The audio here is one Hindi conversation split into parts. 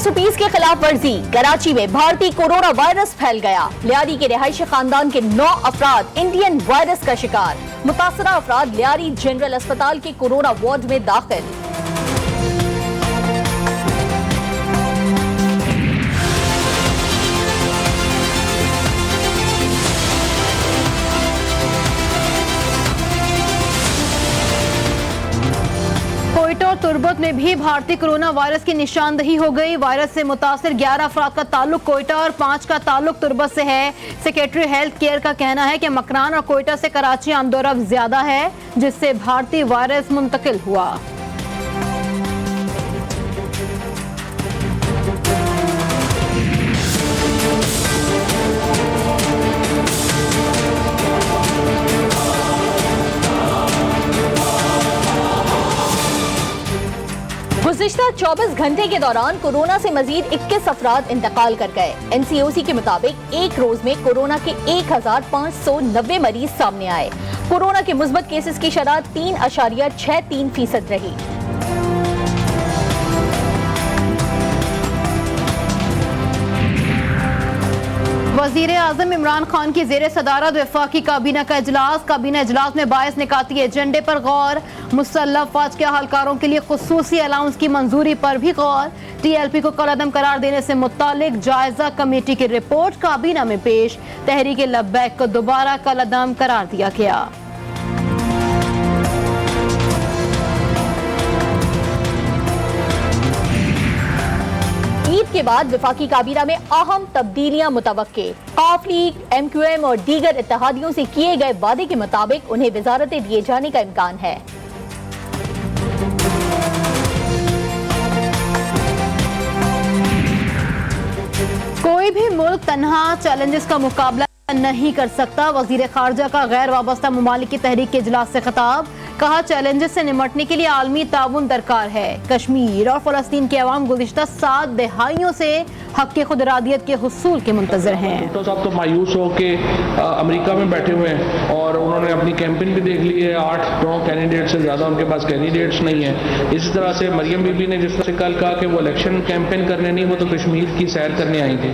SOPs के खिलाफ वर्जी। कराची में भारतीय कोरोना वायरस फैल गया। लियारी के रिहायशी खानदान के 9 अफराद इंडियन वायरस का शिकार। मुतासरा अफराद लियारी जनरल अस्पताल के कोरोना वार्ड में दाखिल। कोयटा और तुर्बत में भी भारतीय कोरोना वायरस की निशानदही हो गई। वायरस से मुतासिर 11 अफराद का ताल्लुक कोयटा और 5 का ताल्लुक तुर्बत से है। सेक्रेटरी हेल्थ केयर का कहना है कि मकरान और कोयटा से कराची आमदोरफ्त ज्यादा है, जिससे भारतीय वायरस मुंतकिल हुआ। गुज़िश्ता 24 घंटे के दौरान कोरोना से मजीद 21 अफराद इंतकाल कर गए। NCOC के मुताबिक एक रोज में कोरोना के 1590 मरीज सामने आए। कोरोना के मुस्बत केसेस की शरह 3.63% रही। वज़ीर-ए-आज़म इमरान खान की ज़ेरे सदारत वफाकी काबीना का इजलास। काबीना इजलास में बाइस निकाती एजेंडे पर गौर। मुसल्लह फौज के अहलकारों के लिए खुसूसी अलाउंस की मंजूरी पर भी गौर। TLP को कलअदम करार देने से मुतालिक जायजा कमेटी की रिपोर्ट काबीना में पेश। तहरीक लब्बैक को दोबारा कलअदम करार दिया गया। ईद के बाद वफाकी काबीना में अहम तब्दीलियां मुतवक्के। काफ लीग, MQM और दीगर इत्तेहादियों से किए गए वादे के मुताबिक उन्हें वजारतें दिए जाने का इम्कान है। कोई भी मुल्क तन्हा चैलेंजेस का मुकाबला नहीं कर सकता। वजीर खारजा का गैर वाबस्ता ममालिक की तहरीक के इजलास से खिताब। कहा, चैलेंजेस से निमटने के लिए आलमी ताउन दरकार है। कश्मीर और फलस्तीन के अवाम गुज़िश्ता 7 दहाइयों से हक की खुदरादियत के हुसूल के मुंतज़िर हैं। भुट्टो साहब तो मायूस हो के अमेरिका में बैठे हुए हैं और उन्होंने अपनी कैंपेन भी देख ली है। 8-9 कैंडिडेट से ज़्यादा उनके पास कैंडिडेट्स नहीं है। इसी तरह से मरियम बीबी ने जिस तरह से कल कहा कि वो इलेक्शन कैंपेन करने नहीं, वो तो कश्मीर की सैर करने आएंगे।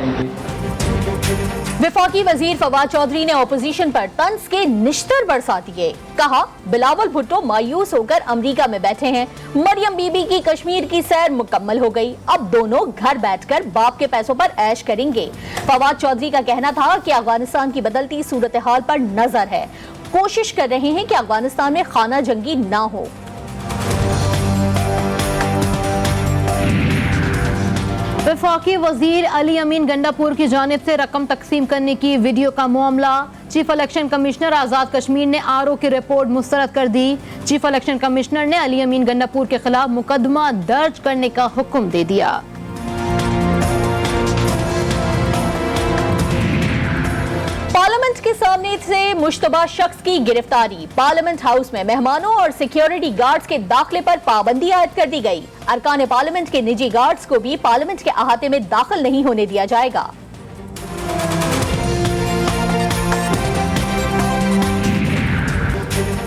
वफाकी वजीर फवाद चौधरी ने अपोजिशन पर तंज के निश्तर बरसा दिए। कहा, बिलावल भुट्टो मायूस होकर अमेरिका में बैठे हैं। मरियम बीबी की कश्मीर की सैर मुकम्मल हो गई। अब दोनों घर बैठकर बाप के पैसों पर ऐश करेंगे। फवाद चौधरी का कहना था कि अफगानिस्तान की बदलती सूरत हाल पर नजर है। कोशिश कर रहे हैं कि अफगानिस्तान में खाना जंगी ना हो। वफाकी वजीर अली अमीन गंडापुर की जानिब से रकम तकसीम करने की वीडियो का मामला। Chief election commissioner Azad Kashmir ने RO की रिपोर्ट मुस्तरद कर दी। चीफ इलेक्शन कमिश्नर ने अली अमीन गंडापुर के खिलाफ मुकदमा दर्ज करने का हुक्म दे दिया। पार्लियामेंट के सामने से मुश्तबा शख्स की गिरफ्तारी। पार्लियामेंट हाउस में मेहमानों और सिक्योरिटी गार्ड्स के दाखिले पर पाबंदी आयद कर दी गई। अरकान पार्लियामेंट के निजी गार्ड्स को भी पार्लियामेंट के अहाते में दाखिल नहीं होने दिया जाएगा।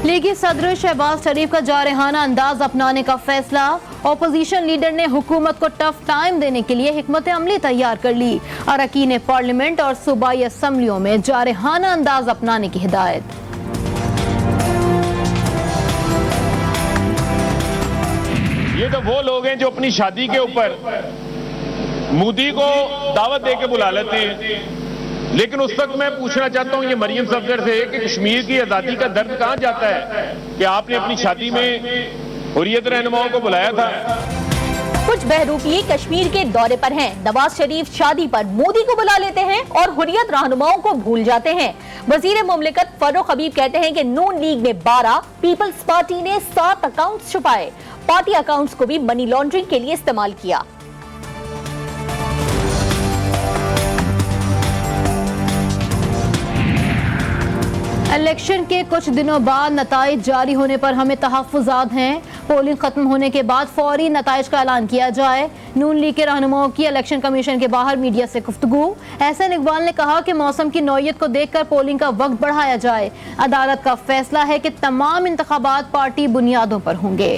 लीगी सदर शहबाज शरीफ का जारहाना अंदाज अपनाने का फैसला। ऑपोजिशन लीडर ने हुकूमत को टफ टाइम देने के लिए हिकमत अमली तैयार कर ली। अरकान पार्लियामेंट और सूबाई असम्बलियों में जारहाना अंदाज अपनाने की हिदायत। ये तो वो लोग हैं जो अपनी शादी के ऊपर मोदी को दावत दे के बुला लेते हैं, लेकिन उस वक्त मैं पूछना चाहता हूं ये मरियम सफदर से कि कश्मीर की आजादी का दर्द कहां जाता है कि आपने अपनी शादी में हुर्रियत रहनुमाओं को बुलाया था। कुछ बहरूपी कश्मीर के दौरे पर हैं। नवाज शरीफ शादी पर मोदी को बुला लेते हैं और हुर्रियत रहनुमाओं को भूल जाते हैं। वजीर मुमलिकत फर्रुख हबीब कहते हैं कि नून लीग ने 12, पीपल्स पार्टी ने 7 अकाउंट्स छुपाए। पार्टी अकाउंट्स को भी मनी लॉन्ड्रिंग के लिए इस्तेमाल किया। इलेक्शन के कुछ दिनों बाद नताइज जारी होने पर हमें तहफ्फुज़ात हैं। पोलिंग खत्म होने के बाद फौरी नताइज का ऐलान किया जाए। नून लीग के रहनुमाओं की इलेक्शन कमीशन के बाहर मीडिया से गुफ्तगू। एहसन इकबाल ने कहा कि मौसम की नौयत को देखकर पोलिंग का वक्त बढ़ाया जाए। अदालत का फैसला है कि तमाम इंतखाबात पार्टी बुनियादों पर होंगे।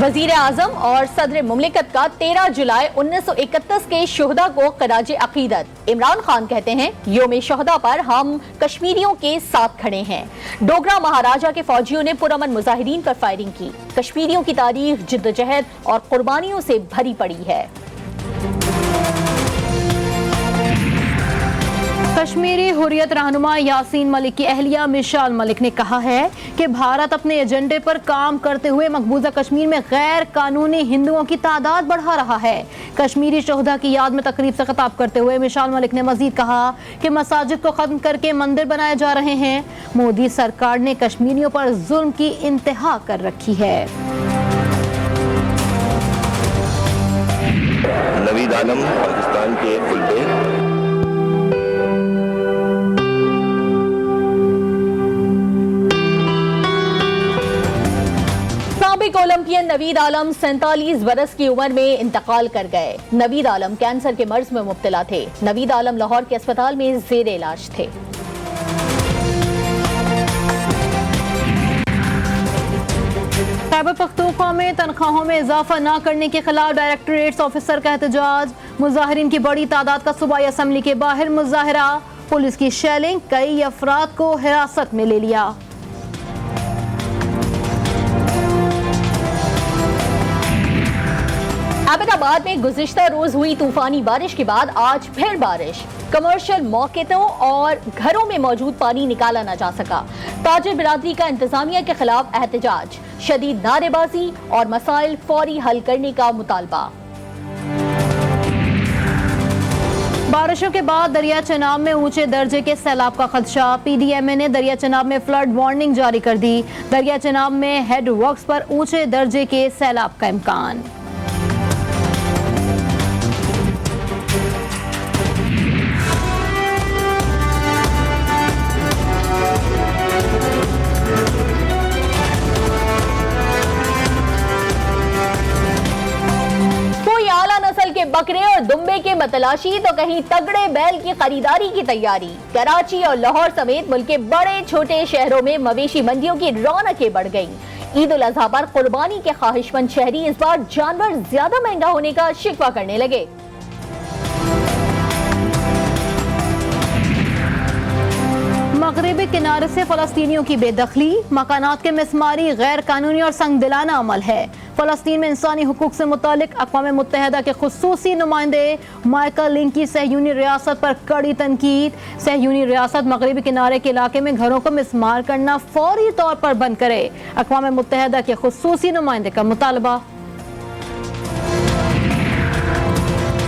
वजीर आजम और सदर मुमलिकत का 13 जुलाई 1931 के शोहदा को खराज अकीदत। इमरान खान कहते हैं, योम शोहदा पर हम कश्मीरियों के साथ खड़े हैं। डोगरा महाराजा के फौजियों ने पुरअमन मुजाहिरीन पर फायरिंग की। कश्मीरियों की तारीख जिद्दोजहद और कुर्बानियों से भरी पड़ी है। कश्मीरी हुर्रियत रहनुमा यासीन मलिक की अहलिया मिशाल मलिक ने कहा है कि भारत अपने एजेंडे पर काम करते हुए मकबूजा कश्मीर में गैर कानूनी हिंदुओं की तादाद बढ़ा रहा है। कश्मीरी शोहदा की याद में तकरीब से खिताब करते हुए मिशाल मलिक ने मजीद कहा कि मसाजिद को खत्म करके मंदिर बनाए जा रहे हैं। मोदी सरकार ने कश्मीरियों पर जुल्म की इंतहा कर रखी है। नवीद आलम पाकिस्तान के फुलबैक साबिक ओलंपियन नवीद आलम 47 बरस की उम्र में इंतकाल कर गए। नवीद आलम कैंसर के मर्ज में मुब्तला थे। नवीद आलम लाहौर के अस्पताल में जेर इलाज थे। खैबर पख्तूनख्वा में तनख्वाहों में इजाफा न करने के खिलाफ डायरेक्टरेट्स ऑफिसर का एहतजाज। मुजाहिरीन की बड़ी तादाद का सूबाई असम्बली के बाहर मुजाहरा। पुलिस की शेलिंग, कई अफराद को हिरासत में ले लिया। अहमदाबाद में गुज़िश्ता रोज हुई तूफानी बारिश के बाद आज फिर बारिश। कमर्शियल मौकेतों और घरों में मौजूद पानी निकाला न जा सका। ताजिर बिरादरी का इंतजामिया के खिलाफ एहतजाज, शदीद नारेबाजी और मसाइल फौरी हल करने का मुतालबा। बारिशों के बाद दरिया चनाब में ऊंचे दर्जे के सैलाब का खदशा। PDMA ने दरिया चनाब में फ्लड वार्निंग जारी कर दी। दरिया चनाब में हेड वर्क्स पर ऊंचे दर्जे के सैलाब का इम्कान। के बकरे और दुम्बे के मतलाशी तो कहीं तगड़े बैल की खरीदारी की तैयारी। कराची और लाहौर समेत मुल्क के बड़े छोटे शहरों में मवेशी मंडियों की रौनकें बढ़ गईं। ईद उल अजहा पर कुर्बानी के ख्वाहिशमंद शहरी इस बार जानवर ज्यादा महंगा होने का शिकवा करने लगे। मगरिबी किनारे से फलस्तीनियों की बेदखली, मकानात के मिसमारी गैर कानूनी और संगदिलाना अमल है। फलस्तीन में इंसानी हुकूक से मुतालिक अक़वाम मुत्तहिदा के खुसूसी नुमाइंदे माइकल लिंक की सहयूनी रियासत पर कड़ी तनकीद। सहयूनी रियासत मगरिबी किनारे के इलाके में घरों को मिसमार करना फौरी तौर पर बंद करे। अक़वाम मुत्तहिदा के खुसूसी नुमाइंदे का मुतालबा।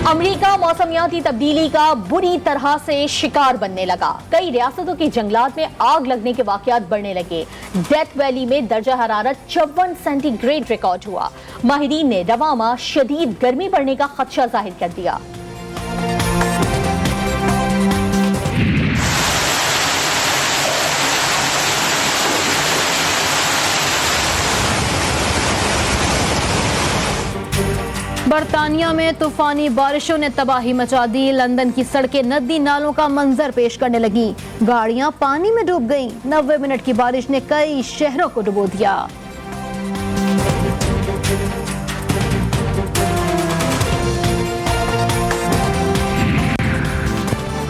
अमेरिका मौसमियाती तब्दीली का बुरी तरह से शिकार बनने लगा। कई रियासतों के जंगलात में आग लगने के वाकयात बढ़ने लगे। डेथ वैली में दर्जा हरारत 54 सेंटीग्रेड रिकॉर्ड हुआ। माहिरीन ने रवां माह शदीद गर्मी बढ़ने का खदशा जाहिर कर दिया। बरतानिया में तूफानी बारिशों ने तबाही मचा दी। लंदन की सड़कें नदी नालों का मंजर पेश करने लगी। गाड़ियां पानी में डूब गईं। 90 मिनट की बारिश ने कई शहरों को डुबो दिया।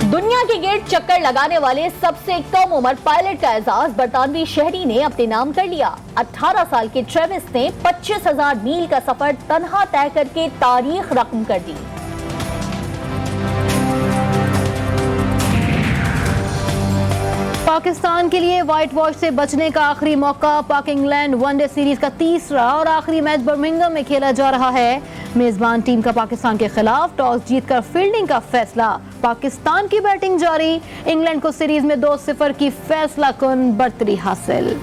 दुनिया के गेट चक्कर लगाने वाले सबसे कम उम्र पायलट का एजाज बरतानवी शहरी ने अपने नाम कर लिया। 18 साल के ट्रेविस ने 25,000 मील का सफर तन्हा तय करके तारीख रकम कर दी। पाकिस्तान के लिए व्हाइट वॉश से बचने का आखिरी मौका। पाक इंग्लैंड वनडे सीरीज का तीसरा और आखिरी मैच बर्मिंघम में खेला जा रहा है। मेजबान टीम का पाकिस्तान के खिलाफ टॉस जीतकर फील्डिंग का फैसला। पाकिस्तान की बैटिंग जारी। इंग्लैंड को सीरीज में 2-0 की फैसला कुन बढ़तरी हासिल।